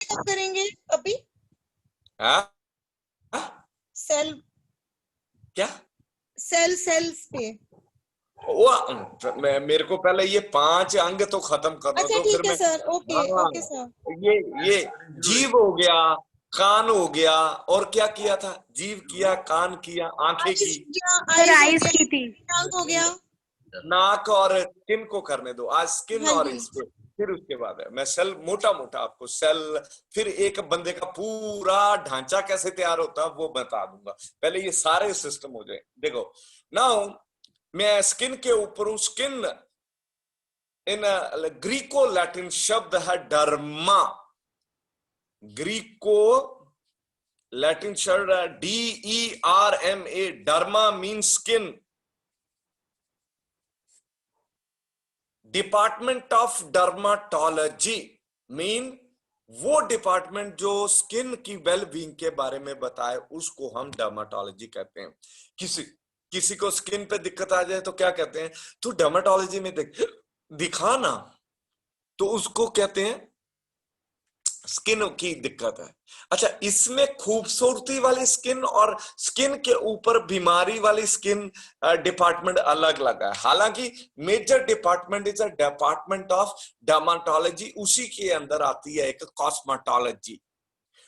कब करेंगे अभी? हाँ सेल क्या सेल्स पे। मेरे को पहले ये 5 अंग तो खत्म करना अच्छा दो, फिर ठीक है मैं। सर, ओके हाँ, ओके सर। ये जीव हो गया, कान हो गया, और क्या किया था? जीव किया, कान किया, आंखें आईज की, हो गया, सर आईज हो आइस गया, की थी। नाक हो गया। नाक और स्किन को करने दो आज, स्किन हाँ और जी। इस पे। फिर उसके बाद है मैं सेल, मोटा मोटा आपको सेल, फिर एक बंदे का पूरा ढांचा कैसे तैयार होता है वो बता दूंगा। पहले ये सारे सिस्टम हो जाए। देखो नाउ मैं स्किन के ऊपर हूं। स्किन इन ग्रीको लैटिन शब्द है डर्मा। ग्रीको लैटिन शब्द है DERMA। Derma mean skin. Department of dermatology mean वो डिपार्टमेंट जो स्किन की वेल बीइंग के बारे में बताए उसको हम डर्माटोलॉजी कहते हैं। किसी किसी को स्किन पे दिक्कत आ जाए तो क्या कहते हैं? तू डर्माटोलॉजी में दिखा ना, तो उसको कहते हैं स्किन की दिक्कत है। अच्छा, इसमें खूबसूरती वाली स्किन और स्किन के ऊपर बीमारी वाली स्किन डिपार्टमेंट अलग अलग है। हालांकि major department is a department of dermatology. उसी के अंदर आती है एक कॉस्मेटोलॉजी।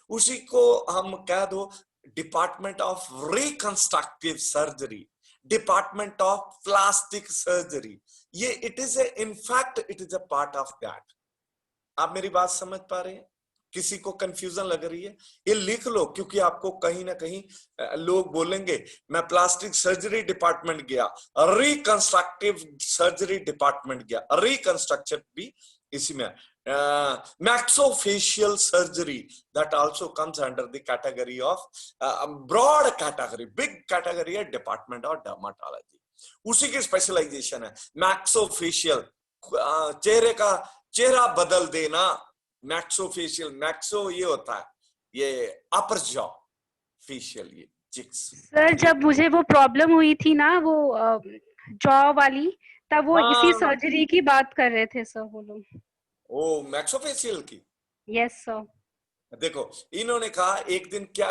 उसी को हम कह दो department of reconstructive surgery, department of plastic surgery. ये it is a in fact it is a part of that. आप मेरी बात समझ पा रहे हैं? किसी को कंफ्यूजन लग रही है? ये लिख लो, क्योंकि आपको कहीं ना कहीं लोग बोलेंगे मैं प्लास्टिक सर्जरी डिपार्टमेंट गया, रिकंस्ट्रक्टिव सर्जरी डिपार्टमेंट गया। रिकंस्ट्रक्शन भी इसी में। Maxillofacial surgery that also comes under the category of broad category, big category है डिपार्टमेंट ऑफ डर्माटोलॉजी। उसी की स्पेशलाइजेशन है मैक्सोफेशियल। चेहरे का चेहरा बदल देना, मैक्सोफेशियल। मैक्सो ये होता है ये अपर जॉ, फेशियल ये चिक्स। सर जब मुझे वो प्रॉब्लम हुई थी ना, वो जॉ वाली, तब वो इसी हाँ, सर्जरी की बात कर रहे थे सर वो लोग। ओ मैक्सोफेशियल की। Yes sir. देखो इन्होंने कहा एक दिन क्या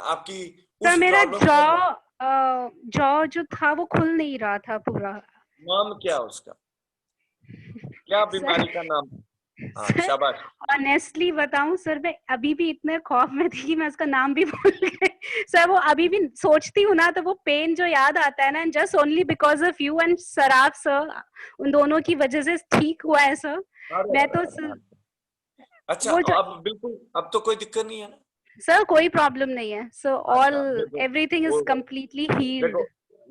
आपकी सर उस मेरा प्रॉब्लम जॉ का जॉ जो था वो खुल नहीं रहा था पूरा। नाम क्या उसका, क्या सर बीमारी का नाम? हाँ सर शाबाश। ऑनेस्टली बताऊं सर, मैं अभी भी इतने खौफ में थी कि मैं उसका नाम भी भूल गई। सर वो अभी भी सोचती हूँ ना तो वो पेन जो याद आता है ना, just only because of you and Saraf sir, उन दोनों की वजह से ठीक हुआ है सर। अरे मैं अरे तो अरे, अरे। अच्छा, वो जो अब बिल्कुल, अब तो कोई दिक्कत नहीं है ना? सर कोई प्रॉब्लम नहीं है सर, ऑल अच्छा देखो, एवरीथिंग इज वो कंप्लीटली हील्ड। देखो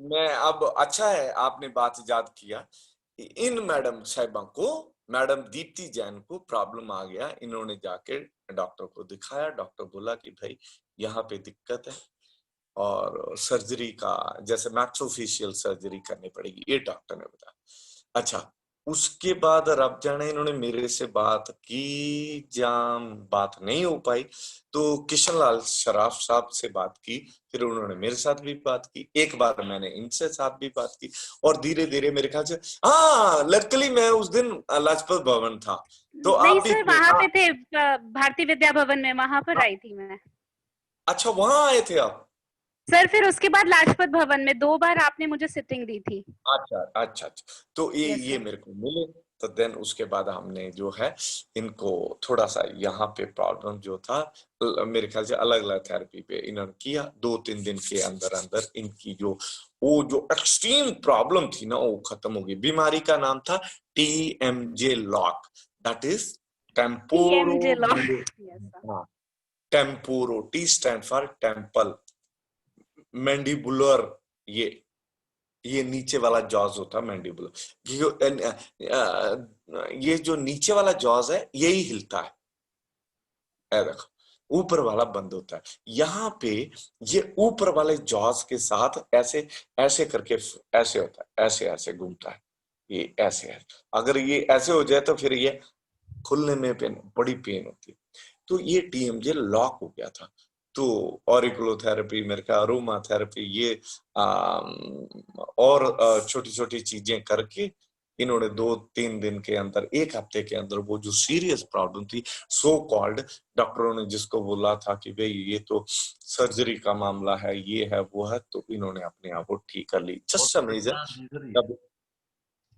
मैं अब, अच्छा है आपने बात याद किया। इन मैडम साहिबा को, मैडम दीप्ति जैन को प्रॉब्लम आ गया। इन्होंने जाके डॉक्टर को दिखाया। डॉक्टर बोला कि भाई यहाँ पे दिक्कत है और सर्जरी का, जैसे मैक्सोफेशियल सर्जरी करनी पड़ेगी, ये डॉक्टर ने बताया। अच्छा, उसके बाद रब जाने इन्होंने मेरे से बात की, जाम बात नहीं हो पाई तो किशन लाल शराफ साहब से बात की। फिर उन्होंने मेरे साथ भी बात की, एक बार मैंने इनसे साथ भी बात की, और धीरे धीरे मेरे ख्याल से, हाँ लकीली मैं उस दिन लाजपत भवन था तो नहीं आप भी सर थे। वहां पे थे, भारतीय विद्या भवन में, वहां पर आई थी मैं। अच्छा, वहां आए थे आप? सर फिर उसके बाद लाजपत भवन में 2 बार आपने मुझे सिटिंग दी थी। अच्छा अच्छा अच्छा, तो यस ये सर। मेरे को मिले। तो देन उसके बाद हमने जो है इनको थोड़ा सा यहाँ पे प्रॉब्लम जो था, मेरे ख्याल से अलग अलग थेरेपी पे इन्होंने किया। 2-3 दिन के अंदर अंदर इनकी जो वो जो एक्सट्रीम प्रॉब्लम थी ना वो खत्म हो गई। बीमारी का नाम था TMJ lock, that is temporo. TMJ law. Yes sir. हाँ, temporo, T stand for temple, mandibular. ये नीचे वाला जॉज होता है मैंडिबुलर। ये जो नीचे वाला जॉज है यही हिलता है, ऐ देखो, ऊपर वाला बंद होता है। यहाँ पे ये ऊपर वाले जॉज के साथ ऐसे ऐसे करके ऐसे होता है, ऐसे ऐसे घूमता है, ये ऐसे है। अगर ये ऐसे हो जाए तो फिर ये खुलने में पेन, बड़ी पेन होती है। तो ये TMJ लॉक हो गया था। तो ऑरिकुलोथेरेपी, मेरे ख्याल अरोमा थेरेपी, ये और छोटी छोटी चीजें करके इन्होंने 2-3 दिन के अंदर, एक हफ्ते के अंदर वो जो सीरियस प्रॉब्लम थी, सो कॉल्ड डॉक्टरों ने जिसको बोला था कि भाई ये तो सर्जरी का मामला है, ये है वो है, तो इन्होंने अपने आप को ठीक कर ली। Just amazing.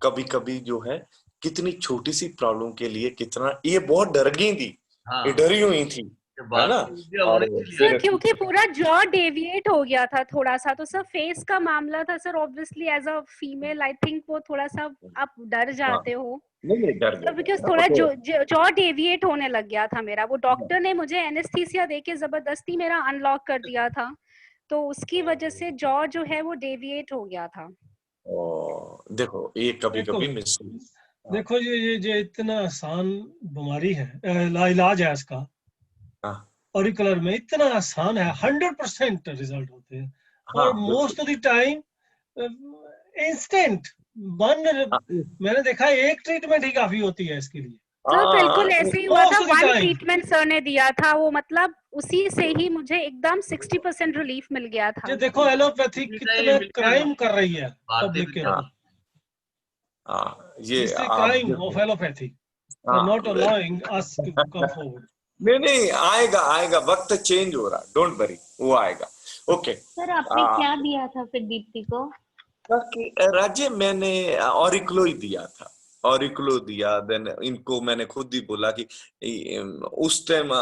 कभी कभी जो है कितनी छोटी सी प्रॉब्लम के लिए कितना, ये बहुत डर गई थी, ये डरी हुई थी, है ना। और सर क्योंकि पूरा जॉ डेविएट हो गया था थोड़ा सा, तो सर फेस का मामला था sir. Obviously as a female I think वो थोड़ा सा आप डर जाते हो नहीं डर सर, बिकॉज गया थोड़ा जॉ डेविएट होने लग गया था मेरा। वो डॉक्टर ने मुझे एनेस्थीसिया देके जबरदस्ती मेरा अनलॉक कर दिया था, तो उसकी वजह से जॉ जो है वो डेविएट हो गया था। देखो ये कभी देखो कभी मिस देखो ये इतना आसान बीमारी है, इलाज है इसका। ऑरिकुलर में इतना आसान है, 100% रिजल्ट होते हैं, और most of the time instant. मैंने देखा है एक ट्रीटमेंट ही काफी होती है इसके लिए। सर बिल्कुल ऐसे ही हुआ था। most of the 1 time. Treatment sir ने दिया था, वो मतलब उसी से ही मुझे एकदम 60% रिलीफ मिल गया था। ये देखो एलोपैथी कितना क्राइम कर रही है पब्लिक के ऊपर। ये crime of allopathy for not allowing us to come forward. नहीं आएगा वक्त चेंज हो रहा, डोंट वरी, वो आएगा। ओके सर आपने क्या दिया था फिर दीप्ति को? राज्य मैंने ऑरिक्लो ही दिया था, ऑरिक्लो दिया। देन इनको मैंने खुद ही बोला कि उस टाइम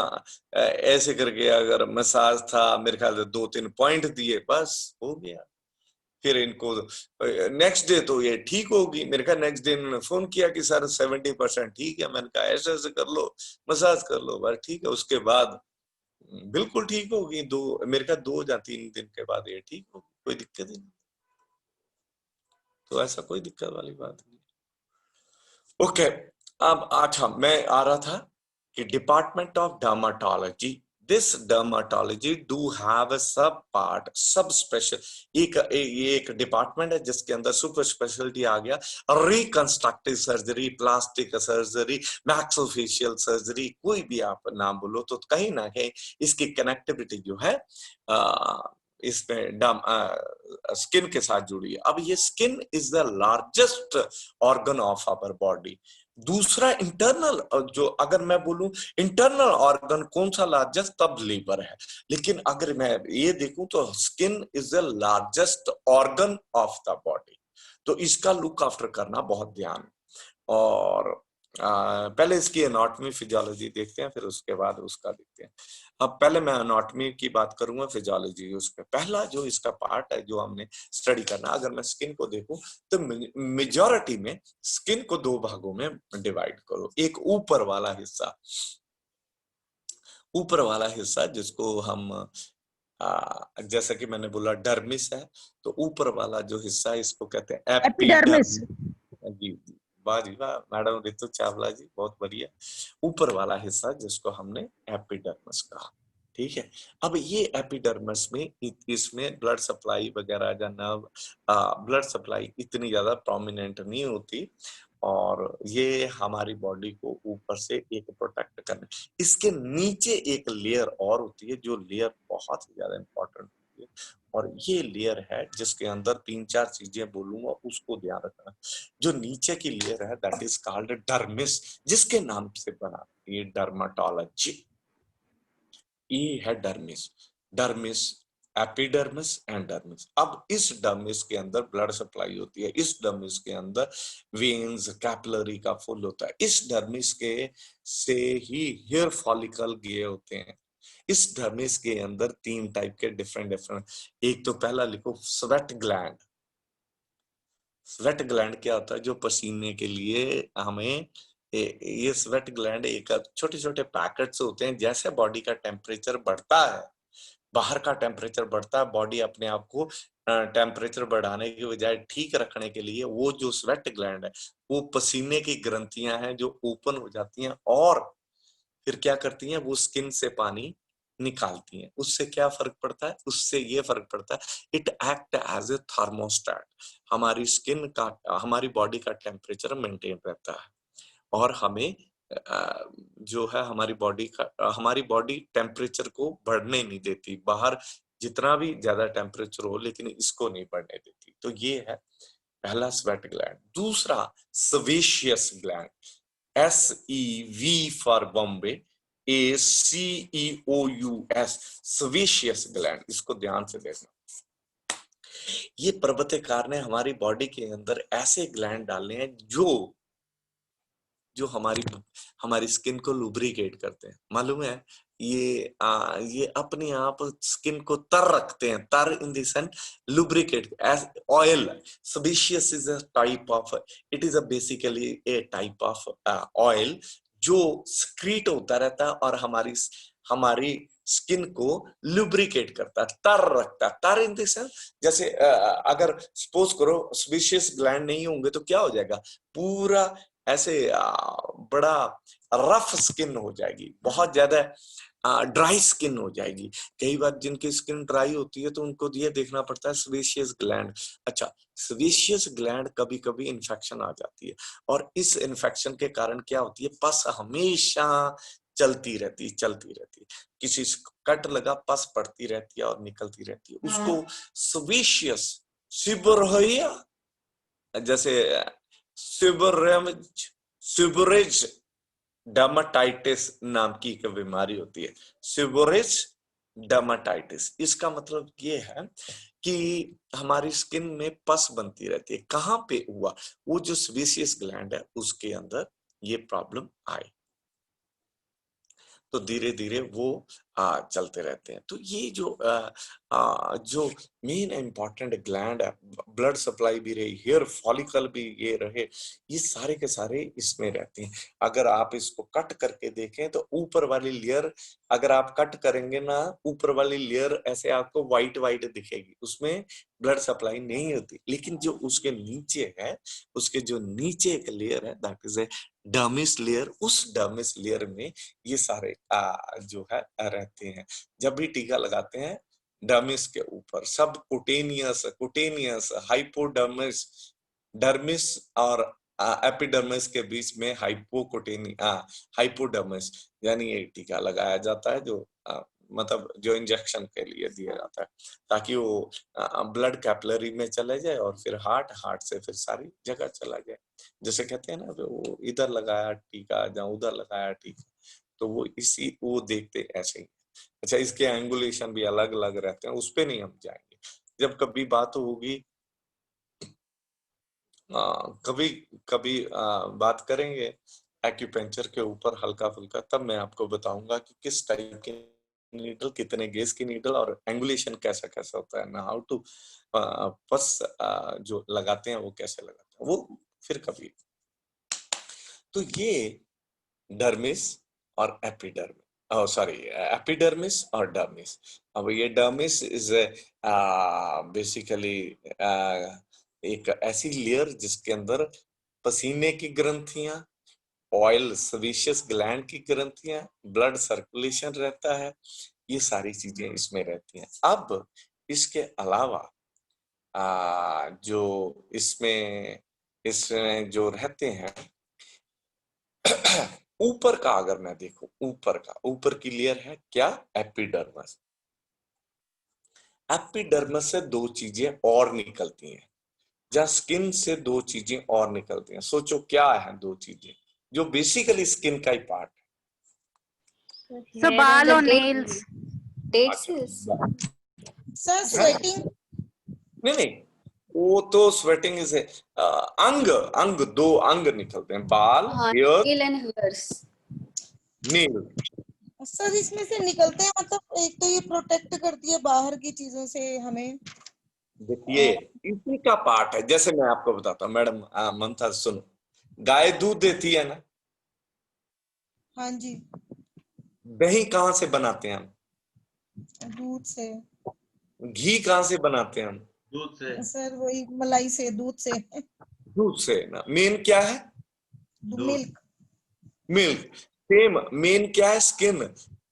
ऐसे करके अगर मसाज था, मेरे ख्याल से 2-3 पॉइंट दिए, बस हो गया। फिर इनको नेक्स्ट डे तो ये ठीक होगी, मेरे ख्याल नेक्स्ट डे इन्होंने फोन किया कि सर 70% ठीक है। मैंने कहा ऐसे ऐसे कर लो, मसाज कर लो, बस ठीक है। उसके बाद बिल्कुल ठीक होगी, मेरे ख्याल 2 या 3 दिन के बाद ये ठीक होगी, कोई दिक्कत ही नहीं। तो ऐसा कोई दिक्कत वाली बात नहीं। ओके, अब अच्छा मैं आ रहा था कि department of dermatology, this dermatology do have a सब पार्ट, सब स्पेशल। एक डिपार्टमेंट है जिसके अंदर सुपर स्पेशलिटी आ गया, reconstructive surgery, plastic surgery, maxillofacial surgery, कोई भी आप नाम बोलो, तो कहीं ना कहीं इसकी कनेक्टिविटी जो है इसमें स्किन के साथ जुड़ी है। अब ये skin is the largest organ of our body. दूसरा इंटरनल, जो अगर मैं बोलूं इंटरनल ऑर्गन कौन सा लार्जेस्ट, तब लीवर है। लेकिन अगर मैं ये देखूं तो skin is the largest organ of the body, तो इसका लुक आफ्टर करना बहुत ध्यान। और पहले इसकी एनाटॉमी फिजियोलॉजी देखते हैं, फिर उसके बाद उसका देखते हैं। अब पहले मैं एनाटॉमी की बात करूंगा, फिजियोलॉजी उसका पहला जो इसका पार्ट है जो हमने स्टडी करना। अगर मैं स्किन को देखूं तो मेजॉरिटी में स्किन को 2 भागों में डिवाइड करो। एक ऊपर वाला हिस्सा जिसको हम जैसा कि मैंने बोला डर्मिस है, तो ऊपर वाला जो हिस्सा है इसको कहते हैं एपिडर्मिस। जी वाह जी वाह मैडम रितु चावला जी, बहुत बढ़िया। ऊपर वाला हिस्सा जिसको हमने एपिडर्मिस कहा, ठीक है। अब ये एपिडर्मिस में इसमें ब्लड सप्लाई वगैरह या नर्व ब्लड सप्लाई इतनी ज्यादा प्रोमिनेंट नहीं होती, और ये हमारी बॉडी को ऊपर से एक प्रोटेक्ट करने। इसके नीचे एक लेयर और होती है, जो लेयर बहुत ही ज्यादा इंपॉर्टेंट होती है, और ये लेयर है जिसके अंदर 3-4 चीजें बोलूंगा, उसको ध्यान रखना। जो नीचे की लेयर है दैट इज कॉल्ड डर्मिस, जिसके नाम से बना ये डर्माटोलॉजी। ये है डर्मिस, एपिडर्मिस एंड डर्मिस। अब इस डर्मिस के अंदर ब्लड सप्लाई होती है, इस डर्मिस के अंदर वेन्स, कैपिलरी का फुल होता है। इस डर्मिस के से ही हेयर फॉलिकल गए होते हैं। इस डर्मिस के अंदर 3 टाइप के डिफरेंट, एक तो पहला लिखो स्वेट ग्लैंड। स्वेट ग्लैंड क्या होता है? जो पसीने के लिए हमें ये स्वेट ग्लैंड एक छोटे पैकेट्स होते हैं। जैसे बॉडी का टेम्परेचर बढ़ता है, बाहर का टेम्परेचर बढ़ता है, बॉडी अपने आप को टेम्परेचर बढ़ाने की बजाय ठीक रखने के लिए वो जो स्वेट ग्लैंड है, वो पसीने की ग्रंथियां हैं जो ओपन हो जाती हैं, और फिर क्या करती हैं, वो स्किन से पानी निकालती हैं। उससे क्या फर्क पड़ता है? उससे ये फर्क पड़ता है, it act as a thermostat. हमारी स्किन का, हमारी बॉडी का टेम्परेचर मेंटेन रहता है, और हमें जो है हमारी बॉडी टेम्परेचर को बढ़ने नहीं देती। बाहर जितना भी ज्यादा टेम्परेचर हो, लेकिन इसको नहीं बढ़ने देती। तो ये है पहला स्वेट ग्लैंड, दूसरा sebaceous gland, SEV for Bombay, ACEOUS, sebaceous gland. इसको ध्यान से देखना। ये पर्वतकार ने हमारी बॉडी के अंदर ऐसे ग्लैंड डालने हैं जो हमारी स्किन को लुब्रिकेट करते हैं। मालूम है, ये अपने आप स्किन को तर रखते हैं। तर in the sense lubricate as oil. Sebaceous is a type of, it is a basically a type of oil जो सक्रीट होता रहता है और हमारी स्किन को लुब्रिकेट करता है, तर रखता है। तर इन द सेंस, जैसे अगर सपोज करो सेबेशियस ग्लैंड नहीं होंगे तो क्या हो जाएगा, पूरा ऐसे बड़ा रफ स्किन हो जाएगी, बहुत ज्यादा ड्राई स्किन हो जाएगी। कई बार जिनकी स्किन ड्राई होती है तो उनको ये देखना पड़ता है सेबेशियस ग्लैंड। अच्छा, सेबेशियस ग्लैंड कभी कभी इन्फेक्शन आ जाती है और इस इन्फेक्शन के कारण क्या होती है, पस हमेशा चलती रहती है। किसी कट लगा, पस पड़ती रहती है और निकलती रहती है, उसको सेबेशियस सीबोरिया, जैसे सीबोरेज डर्माटाइटिस नाम की एक बीमारी होती है, सीबोरेज डर्माटाइटिस। इसका मतलब ये है कि हमारी स्किन में पस बनती रहती है। कहां पे हुआ, वो जो सेबेशियस ग्लैंड है उसके अंदर ये प्रॉब्लम आई, तो धीरे धीरे वो चलते रहते हैं। तो ये जो मेन इंपॉर्टेंट ग्लैंड है, ब्लड सप्लाई भी रहे, हेयर फॉलिकल भी ये रहे, ये सारे के सारे इसमें रहते हैं। अगर आप इसको कट करके देखें तो ऊपर वाली लेयर, अगर आप कट करेंगे ना, ऊपर वाली लेयर ऐसे आपको व्हाइट व्हाइट दिखेगी, उसमें ब्लड सप्लाई नहीं होती। लेकिन जो उसके नीचे है, उसके जो नीचे एक लेयर है, that is a dermis layer, उस डर्मिस लेयर में ये सारे जो है रहते हैं। जब भी टीका लगाते हैं डर्मिस के ऊपर, सब कुटेनियस, हाइपोडर्मिस, डर्मिस और एपिडर्मिस के बीच में हाइपोडर्मिस यानी ये टीका लगाया जाता है, जो मतलब जो इंजेक्शन के लिए दिया जाता है, ताकि वो ब्लड कैपिलरी में चले जाए और फिर हार्ट से फिर सारी जगह चला जाए। जैसे कहते हैं ना, वो इधर लगाया टीका, जहाँ उधर लगाया टीका, तो वो देखते ऐसे ही। अच्छा, इसके एंगुलेशन भी अलग अलग रहते हैं, उस पे नहीं हम जाएंगे। जब कभी बात होगी, कभी बात करेंगे एक्यूपेंचर के ऊपर हल्का फुल्का, तब मैं आपको बताऊंगा कि किस टाइप की नीडल, कितने गेज की नीडल और एंगुलेशन कैसा कैसा होता है ना, हाउ टू पस जो लगाते हैं वो कैसे लगाते हैं, वो फिर कभी। तो ये डर्मिस और एपिडर्मिस, एपिडर्मिस और डर्मिस। अब ये डर्मिस इज बेसिकली एक ऐसी लेयर जिसके अंदर पसीने की ग्रंथियां, ऑयल सेबेशियस ग्लैंड की ग्रंथियां, ब्लड सर्कुलेशन रहता है, ये सारी चीजें इसमें रहती हैं। अब इसके अलावा जो इसमें जो रहते हैं ऊपर का, अगर मैं देखूं ऊपर की लेयर है क्या, एपिडर्मिस। एपिडर्मिस से दो चीजें और निकलती हैं, जहां स्किन से दो चीजें और निकलती हैं। सोचो क्या है दो चीजें जो बेसिकली स्किन का ही पार्ट है। So बाल और नेल्स। सर स्वेटिंग नहीं, वो तो स्वेटिंग इज अंग दो अंग निकलते हैं, बाल, हेयर, नील। सर इसमें से निकलते हैं, मतलब एक तो ये प्रोटेक्ट करती है बाहर की चीजों से हमें। देखिए इसी का पार्ट है। जैसे मैं आपको बताता हूँ मैडम, ममता सुनो, गाय दूध देती है ना, हाँ जी। दही कहाँ से बनाते हैं हम? दूध से। घी कहाँ से बनाते हैं हम? दूध से। सर वही मलाई से, दूध से। दूध से ना। मेन क्या है? मिल्क। सेम मेन क्या है? स्किन।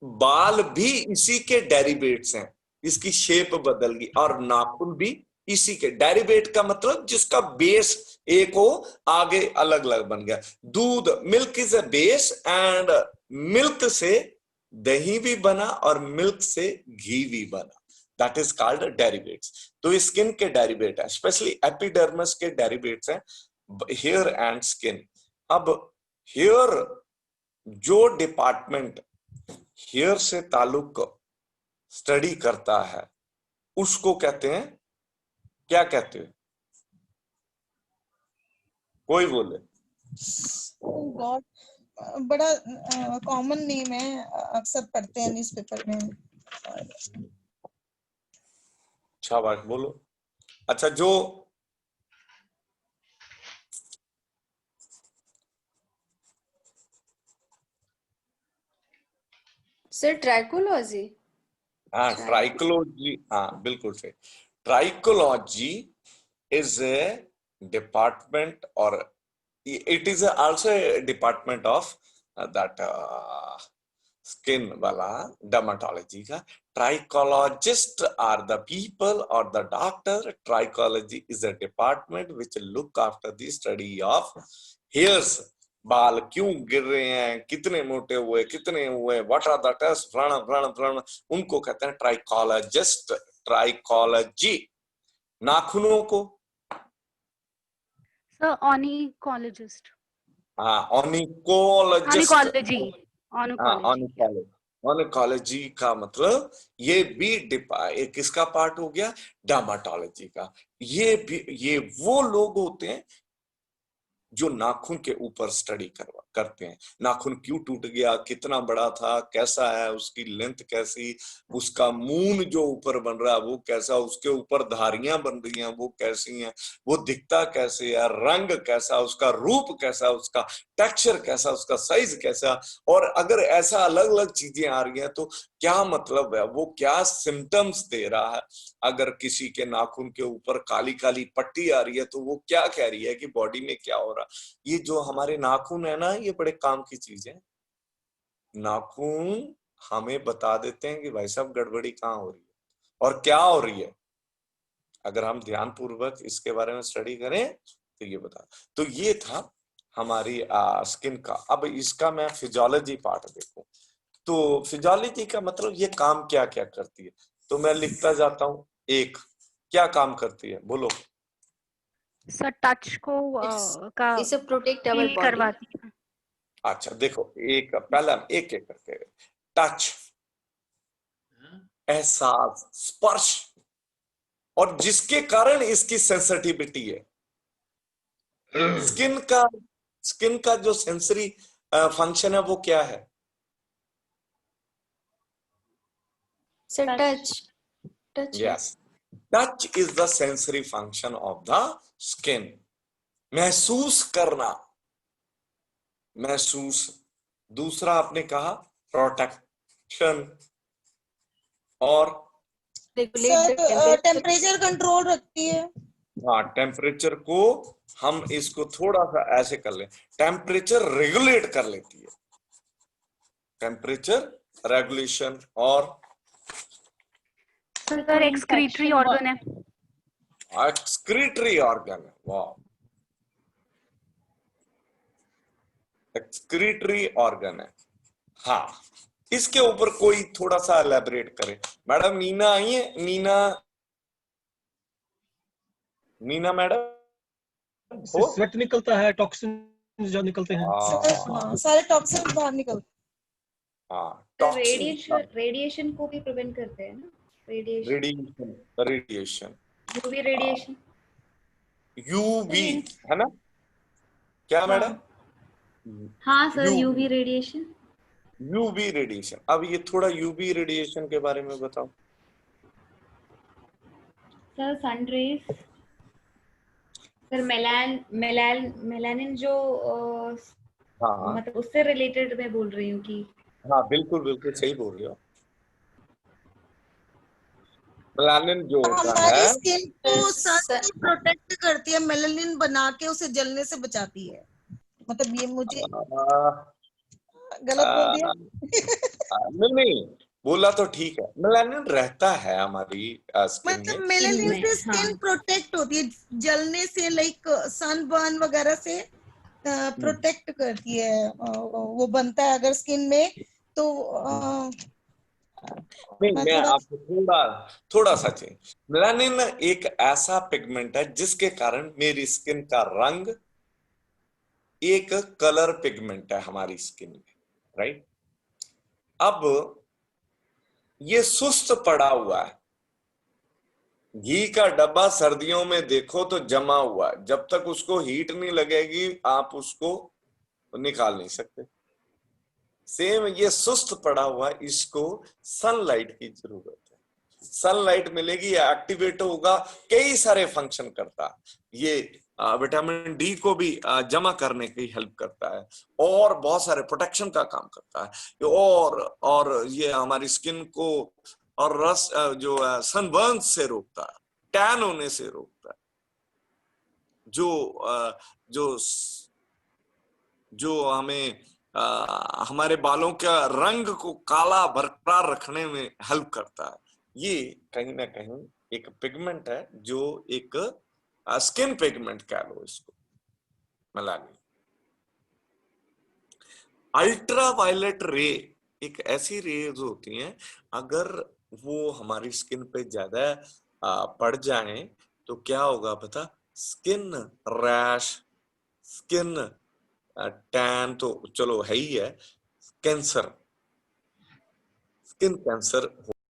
बाल भी इसी के डेरिवेट्स हैं, इसकी शेप बदल गई, और नाखून भी इसी के डेरिवेट का मतलब जिसका बेस एक हो, आगे अलग अलग बन गया। दूध, milk is a base, and milk से दही भी बना और मिल्क से घी भी बना। That is called derivatives. तो ये स्किन के डेरिवेट है, स्पेशली एपिडर्मिस के डेरिवेट्स हैं हेयर एंड स्किन। अब हेयर, जो डिपार्टमेंट हेयर से ताल्लुक स्टडी करता है उसको कहते हैं, क्या कहते हैं? कोई बोले। गॉड, बड़ा कॉमन नेम है, अक्सर पढ़ते हैं न्यूज़पेपर में। अच्छा बात बोलो। अच्छा, जो सर ट्राइकोलॉजी। हाँ, ट्राइकोलॉजी, हाँ बिल्कुल सही। ट्राइकोलॉजी इज ए डिपार्टमेंट और it is also a department of that skin वाला dermatology का। Trichologist are the people or the doctor. Trichology is a department which look after the study of hairs. बाल क्यों गिर रहे हैं, कितने मोटे हुए, कितने हुए, what are the tests, व्रण, उनको कहते हैं ट्राइकोलॉजिस्ट। ट्राइकोलॉजी। नाखूनों को ऑर्निकोलॉजिस्ट। हाँ, ऑर्निकोलॉजिस्ट। ऑर्निकोलॉजी का मतलब ये भी एक किसका पार्ट हो गया? डर्माटोलॉजी का। ये वो लोग होते हैं जो नाखून के ऊपर स्टडी करते हैं। नाखून क्यों टूट गया, कितना बड़ा था, कैसा है, उसकी लेंथ कैसी, उसका मून जो ऊपर बन रहा है वो कैसा, उसके ऊपर धारियां बन रही हैं वो कैसी हैं, वो दिखता कैसे है, रंग कैसा, उसका रूप कैसा, उसका टेक्सचर कैसा, उसका साइज कैसा। और अगर ऐसा अलग अलग चीजें आ रही हैं तो क्या मतलब है, वो क्या सिम्टम्स दे रहा है। अगर किसी के नाखून के ऊपर काली काली पट्टी आ रही है तो वो क्या कह रही है कि बॉडी में क्या हो रहा है। ये जो हमारे नाखून है ना, ये बड़े काम की चीज है। नाखून हमें बता देते हैं कि भाई साहब गड़बड़ी कहाँ हो रही है और क्या हो रही है। अगर हम ध्यान पूर्वक इसके बारे में स्टडी करें तो ये बता। तो ये था हमारी स्किन का। अब इसका मैं फिजियोलॉजी पार्ट देखूं तो फिजियोलॉजी का मतलब ये काम क्या क्या करती है, तो मैं लिखता जाता हूं। एक, क्या काम करती है बोलो? सर टच को इसे प्रोटेक्ट आवर बॉडी करवाती है। अच्छा देखो, एक पहला एक एक करके। टच, एहसास, स्पर्श, और जिसके कारण इसकी सेंसिटिविटी है। स्किन का जो सेंसरी फंक्शन है वो क्या है? Sir touch. Yes, touch is the sensory function of the skin. महसूस करना, महसूस। दूसरा आपने कहा प्रोटेक्शन, और टेम्परेचर कंट्रोल रखती है। हाँ, टेम्परेचर को हम इसको थोड़ा सा ऐसे कर ले, टेम्परेचर रेगुलेट कर लेती है। Temperature regulation. और सर एक्सक्रीटरी ऑर्गन है। एक्सक्रीटरी ऑर्गन है, वाह, एक्सक्रीटरी ऑर्गन है। हाँ, इसके ऊपर कोई थोड़ा सा एलैबोरेट करे। मैडम नीना आई है? नीना मैडम, स्वेट निकलता है, टॉक्सिन जो निकलते हैं। सारे टॉक्सिन बाहर निकलते हैं। हाँ, रेडिएशन को भी प्रिवेंट करते हैं ना। रेडिएशन यूवी है ना, क्या मैडम? हाँ sir, UV radiation. UV radiation. अब ये थोड़ा यूवी रेडिएशन के बारे में बताओ। Sir sun rays, sir melanin जो हाँ, मतलब उससे रिलेटेड मैं बोल रही हूँ कि हाँ बिल्कुल सही बोल रहे हो। मेलानिन जो होता हमारी है स्किन को सन से प्रोटेक्ट करती है, मेलानिन बना के उसे जलने से बचाती है। मतलब ये मुझे गलत बोल दिया? नहीं, बोला तो ठीक है। मेलानिन रहता है हमारी स्किन में। मतलब मेलानिन से स्किन प्रोटेक्ट होती है, जलने से, लाइक सनबर्न वगैरह से प्रोटेक्ट करती है। वो बनता है अगर स्किन में तो नहीं, मैं आपको थोड़ा सा चेंज। मेलानिन एक ऐसा पिगमेंट है जिसके कारण मेरी स्किन का रंग एक कलर पिगमेंट है हमारी स्किन में, राइट। अब ये सुस्त पड़ा हुआ है, घी का डब्बा सर्दियों में देखो तो जमा हुआ है, जब तक उसको हीट नहीं लगेगी आप उसको निकाल नहीं सकते। सेम ये सुस्त पड़ा हुआ है, इसको सनलाइट की जरूरत है। सनलाइट मिलेगी, ये एक्टिवेट होगा, कई सारे फंक्शन करता है। ये विटामिन डी को भी जमा करने की हेल्प करता है, और बहुत सारे प्रोटेक्शन का काम करता है, और ये हमारी स्किन को और रस जो सनबर्न से रोकता है, टैन होने से रोकता है, जो हमें हमारे बालों का रंग को काला बरकरार रखने में हेल्प करता है। ये कहीं ना कहीं एक पिगमेंट है, जो एक स्किन पिगमेंट कह लो इसको, मेलानिन। अल्ट्रा वायलेट रे एक ऐसी रेज होती हैं, अगर वो हमारी स्किन पे ज्यादा पड़ जाए तो क्या होगा पता? स्किन रैश, स्किन टैन तो चलो है ही है, कैंसर, स्किन कैंसर